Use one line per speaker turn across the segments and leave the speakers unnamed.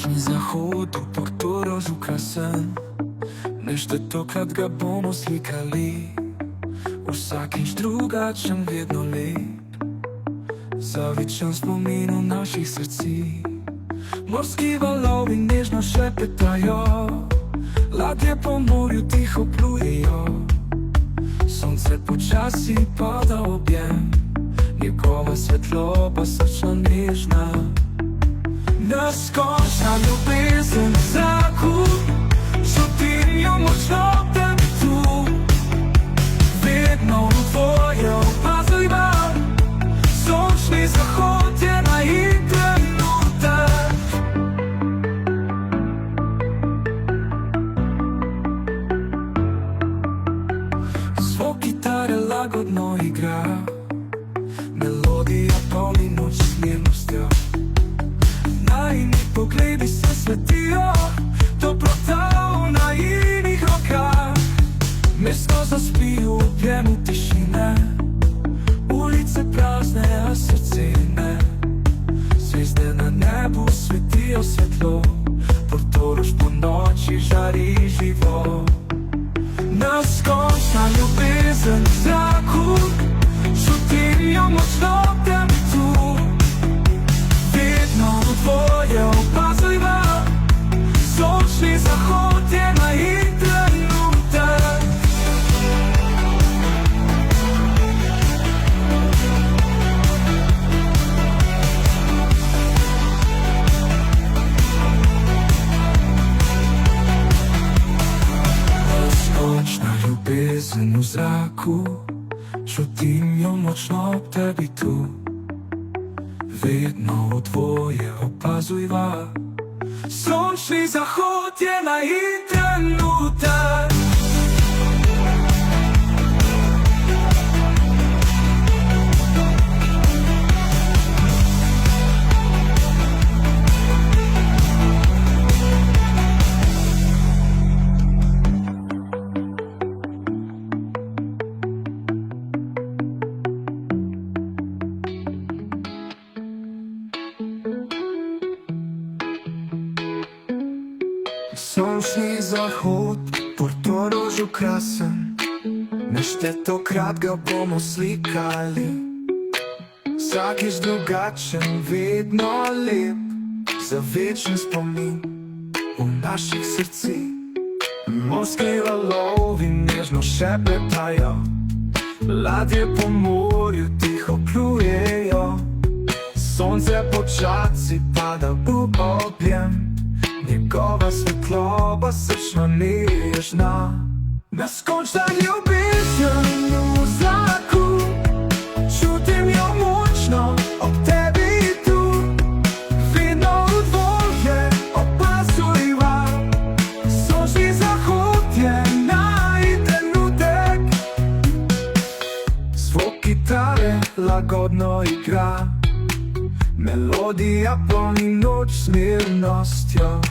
Sončni zahod v Portorožu krasen, neštetokrat ga bomo slikali, vsakič drugačen, vedno lep, zavičen spomin v naših srcih. Morski valovi nežno šepetajo, ladje po morju tiho plujejo, sonce počasi pada v objem, njegova svetloba srčna nežna. Neskončna ljubezen v zraku, čutim jo močno v tebi tu, vedno v tvoje opazujem, sončni zahod je naivni trenutek. Zvok kitare lagodno igra, melodija polni noč s mirnostjo. Najini pogledi se svetijo, dobrota v najinih rokah. Mesto zaspi v objemu tišine, ulice prazne, a srce ne. Zvezde na nebu svetijo svetlo, Portorož po noči žari živo. Neskončna ljubezen v zraku, čutim jo močno v tebi tu, vedno v tvoje opazujem, sončni zahod je naivni trenutek. Neskončna ljubezen v zraku, čutim jo močno v tebi tu, vedno v tvoje opazujem, sončni zahod je naivni trenutek. Sončni zahod v Portorožu krasen, neštetokrat ga bomo slikali, vsakič drugačen, vedno lep, za večen spomin v naših srcih. Morski valovi nežno šepetajo, ladje po morju tiho plujejo, sonce počasi pada v objem, njegova svetloba srčna nežna. Neskončna ljubezen v zraku, čutim jo močno ob tebi tu, vedno v tvoje opazujem, sončni zahod je naivni trenutek. Zvok kitare lagodno igra, melodija polni noč s mirnostjo.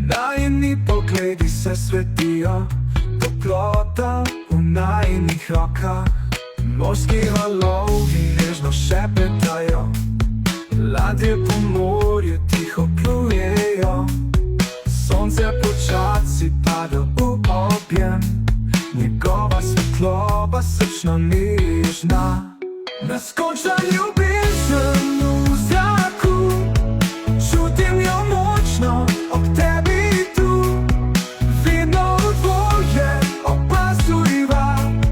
Najini pogledi se svetijo, toplota v najinih rokah. Morski valovi nežno šepetajo, ladje po morju tiho plujejo, sonce počasi pada v objem, njegova svetloba srčno nežna. Neskončna ljubezen v zraku, čutim jo močno ob tebi tu, vedno v tvoje opazujem,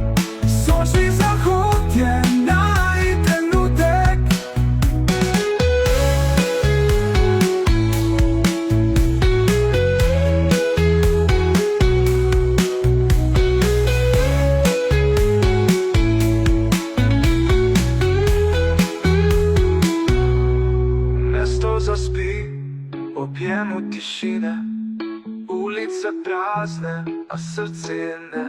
sončni zahod je naivni trenutek. Zaspi v objemu tišine, ulice prazne, a srce ne.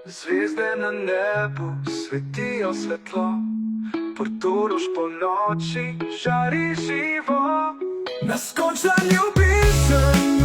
Zvezde na nebu svetijo svetlo, Portorož po noči žari živo. Neskončna ljubezen